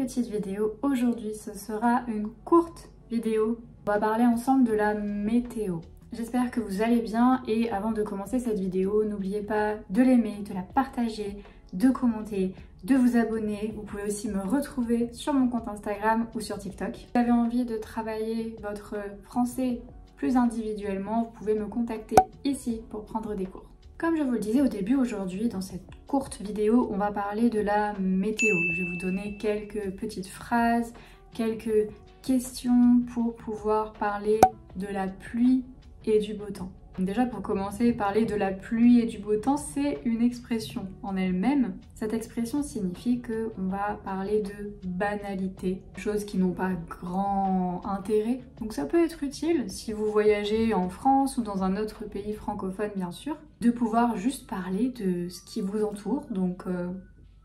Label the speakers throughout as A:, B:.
A: petite vidéo. Aujourd'hui, ce sera une courte vidéo. On va parler ensemble de la météo. J'espère que vous allez bien et avant de commencer cette vidéo, n'oubliez pas de l'aimer, de la partager, de commenter, de vous abonner. Vous pouvez aussi me retrouver sur mon compte Instagram ou sur TikTok. Si vous avez envie de travailler votre français plus individuellement, vous pouvez me contacter ici pour prendre des cours. Comme je vous le disais au début, aujourd'hui, dans cette courte vidéo, on va parler de la météo. Je vais vous donner quelques petites phrases, quelques questions pour pouvoir parler de la pluie et du beau temps. Déjà pour commencer, parler de la pluie et du beau temps, c'est une expression en elle-même. Cette expression signifie qu'on va parler de banalité, choses qui n'ont pas grand intérêt. Donc ça peut être utile si vous voyagez en France ou dans un autre pays francophone bien sûr, de pouvoir juste parler de ce qui vous entoure, donc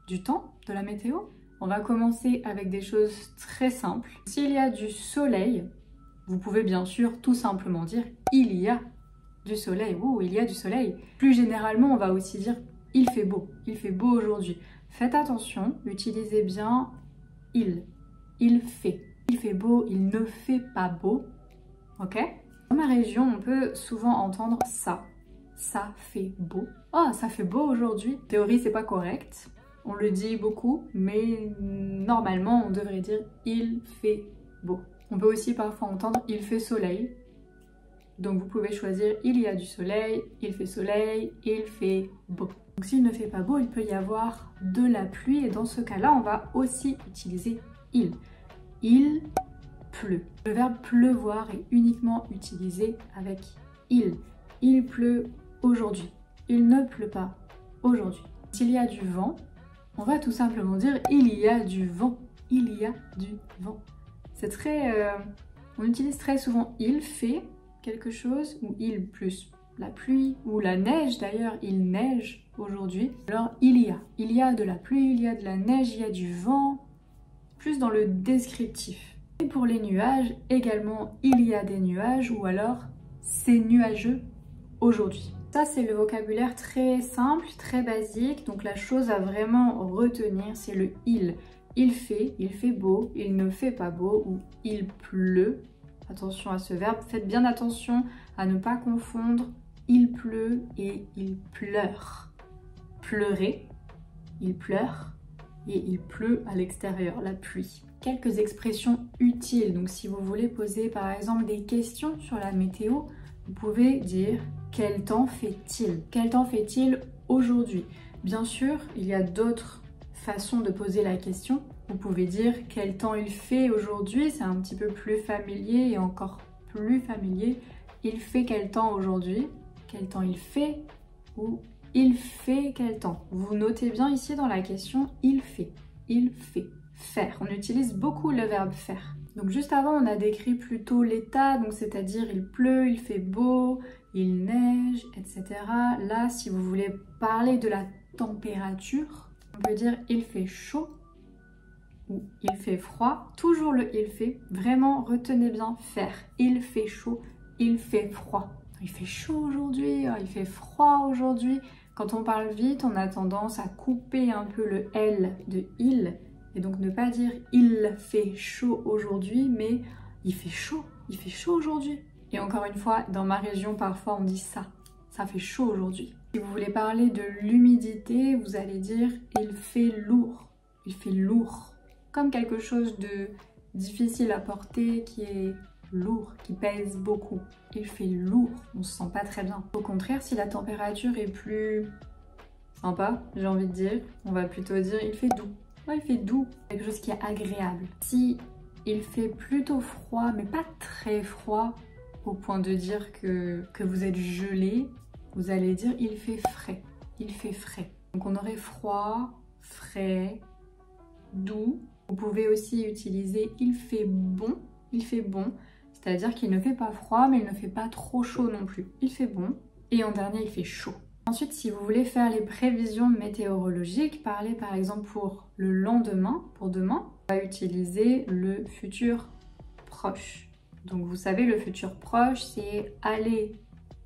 A: du temps, de la météo. On va commencer avec des choses très simples. S'il y a du soleil, vous pouvez bien sûr tout simplement dire « il y a » du soleil, il y a du soleil. Plus généralement, on va aussi dire il fait beau aujourd'hui. Faites attention, utilisez bien il fait beau, il ne fait pas beau, ok? Dans ma région, on peut souvent entendre ça fait beau. Oh, ça fait beau aujourd'hui. Théorie, c'est pas correct. On le dit beaucoup, mais normalement, on devrait dire il fait beau. On peut aussi parfois entendre il fait soleil. Donc vous pouvez choisir il y a du soleil, il fait beau. Donc s'il ne fait pas beau, il peut y avoir de la pluie et dans ce cas-là, on va aussi utiliser il. Il pleut. Le verbe pleuvoir est uniquement utilisé avec il. Il pleut aujourd'hui. Il ne pleut pas aujourd'hui. S'il y a du vent, on va tout simplement dire il y a du vent. Il y a du vent. C'est très... on utilise très souvent il fait quelque chose, ou il plus la pluie, ou la neige d'ailleurs, il neige aujourd'hui. Alors il y a de la pluie, il y a de la neige, il y a du vent, plus dans le descriptif. Et pour les nuages, également il y a des nuages, ou alors c'est nuageux aujourd'hui. Ça c'est le vocabulaire très simple, très basique, donc la chose à vraiment retenir c'est le il. Il fait beau, il ne fait pas beau, ou il pleut. Attention à ce verbe, faites bien attention à ne pas confondre il pleut et il pleure. Pleurer, il pleure et il pleut à l'extérieur, la pluie. Quelques expressions utiles, donc si vous voulez poser par exemple des questions sur la météo, vous pouvez dire quel temps fait-il? Quel temps fait-il aujourd'hui? Bien sûr, il y a d'autres façons de poser la question. Vous pouvez dire quel temps il fait aujourd'hui, c'est un petit peu plus familier et encore plus familier. Il fait quel temps aujourd'hui? Quel temps il fait? Ou il fait quel temps? Vous notez bien ici dans la question il fait, faire. On utilise beaucoup le verbe faire. Donc juste avant on a décrit plutôt l'état, donc c'est-à-dire il pleut, il fait beau, il neige, etc. Là si vous voulez parler de la température, on peut dire il fait chaud ou il fait froid, toujours le il fait, vraiment retenez bien faire. Il fait chaud, il fait froid. Il fait chaud aujourd'hui, il fait froid aujourd'hui. Quand on parle vite, on a tendance à couper un peu le L de il et donc ne pas dire il fait chaud aujourd'hui, mais il fait chaud aujourd'hui. Et encore une fois, dans ma région, parfois on dit ça fait chaud aujourd'hui. Si vous voulez parler de l'humidité, vous allez dire il fait lourd. Comme quelque chose de difficile à porter, qui est lourd, qui pèse beaucoup. Il fait lourd, on se sent pas très bien. Au contraire, si la température est plus sympa, j'ai envie de dire, on va plutôt dire il fait doux. Ouais, il fait doux, quelque chose qui est agréable. Si il fait plutôt froid, mais pas très froid, au point de dire que vous êtes gelé, vous allez dire il fait frais. Donc on aurait froid, frais, doux. Vous pouvez aussi utiliser il fait bon, c'est-à-dire qu'il ne fait pas froid mais il ne fait pas trop chaud non plus. Il fait bon. Et en dernier, il fait chaud. Ensuite, si vous voulez faire les prévisions météorologiques, parler par exemple pour le lendemain, pour demain, on va utiliser le futur proche. Donc vous savez, le futur proche, c'est aller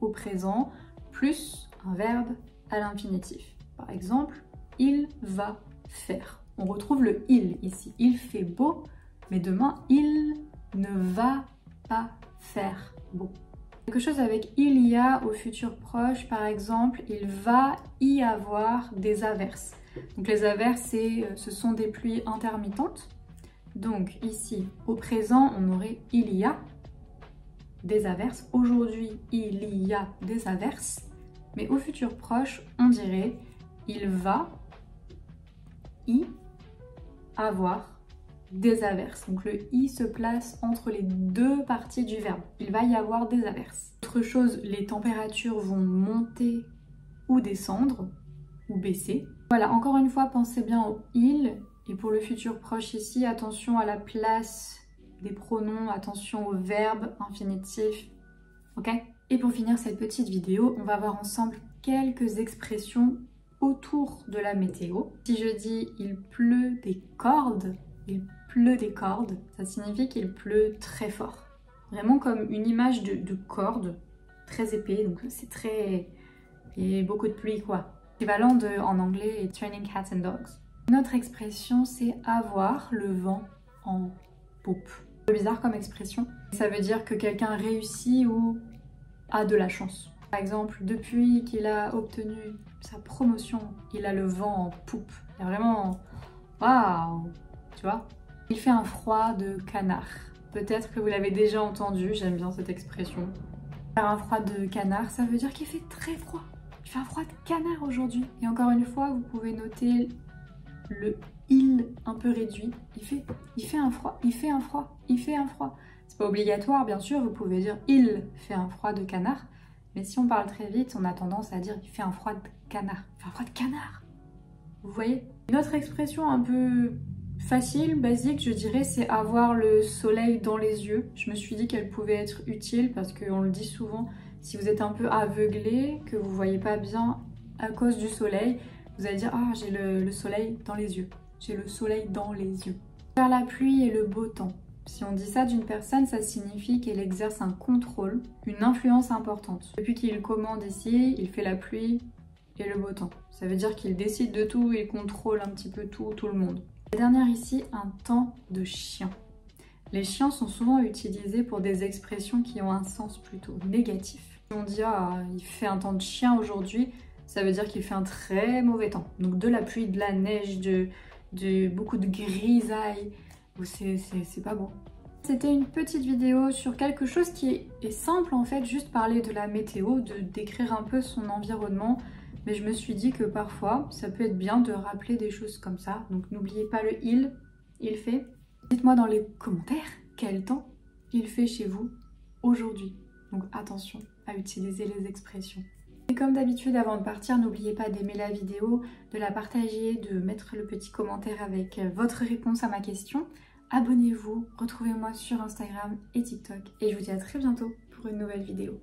A: au présent plus un verbe à l'infinitif. Par exemple, il va faire. on retrouve le il ici. Il fait beau, mais demain, il ne va pas faire beau. Quelque chose avec il y a au futur proche, par exemple, il va y avoir des averses. Donc les averses, ce sont des pluies intermittentes. Donc ici, au présent, on aurait il y a des averses. Aujourd'hui, il y a des averses. Mais au futur proche, on dirait il va y avoir des averses. Donc le i se place entre les deux parties du verbe. Il va y avoir des averses. Autre chose, les températures vont monter ou descendre ou baisser. Voilà, encore une fois, pensez bien au il. Et pour le futur proche ici, attention à la place des pronoms, attention aux verbes infinitifs. Ok? Et pour finir cette petite vidéo, on va voir ensemble quelques expressions autour de la météo. Si je dis il pleut des cordes, il pleut des cordes, ça signifie qu'il pleut très fort. Vraiment comme une image de cordes, très épais, donc c'est très... et beaucoup de pluie quoi. L'équivalent en anglais est training cats and dogs. Une autre expression c'est avoir le vent en poupe. C'est bizarre comme expression. Ça veut dire que quelqu'un réussit ou a de la chance. Par exemple, depuis qu'il a obtenu sa promotion, il a le vent en poupe. Il y a vraiment... waouh! Tu vois? Il fait un froid de canard. Peut-être que vous l'avez déjà entendu, j'aime bien cette expression. Faire un froid de canard, ça veut dire qu'il fait très froid. Il fait un froid de canard aujourd'hui. Et encore une fois, vous pouvez noter le il un peu réduit. Il fait un froid, il fait un froid, il fait un froid. C'est pas obligatoire, bien sûr, vous pouvez dire il fait un froid de canard. Mais si on parle très vite, on a tendance à dire il fait un froid de canard. Il fait un froid de canard. Vous voyez? Une autre expression un peu facile, basique, je dirais, c'est avoir le soleil dans les yeux. Je me suis dit qu'elle pouvait être utile parce qu'on le dit souvent, si vous êtes un peu aveuglé, que vous voyez pas bien à cause du soleil, vous allez dire « Ah, j'ai le soleil dans les yeux. J'ai le soleil dans les yeux. » Faire la pluie et le beau temps. Si on dit ça d'une personne, ça signifie qu'elle exerce un contrôle, une influence importante. Depuis qu'il commande ici, il fait la pluie et le beau temps. Ça veut dire qu'il décide de tout, il contrôle un petit peu tout le monde. La dernière ici, un temps de chien. Les chiens sont souvent utilisés pour des expressions qui ont un sens plutôt négatif. Si on dit « Ah, il fait un temps de chien aujourd'hui », ça veut dire qu'il fait un très mauvais temps. Donc de la pluie, de la neige, de beaucoup de grisaille, c'est pas bon. C'était une petite vidéo sur quelque chose qui est simple en fait, juste parler de la météo, de décrire un peu son environnement. Mais je me suis dit que parfois, ça peut être bien de rappeler des choses comme ça. Donc n'oubliez pas le il fait. Dites-moi dans les commentaires quel temps il fait chez vous aujourd'hui. Donc attention à utiliser les expressions. Et comme d'habitude, avant de partir, n'oubliez pas d'aimer la vidéo, de la partager, de mettre le petit commentaire avec votre réponse à ma question. Abonnez-vous, retrouvez-moi sur Instagram et TikTok. Et je vous dis à très bientôt pour une nouvelle vidéo.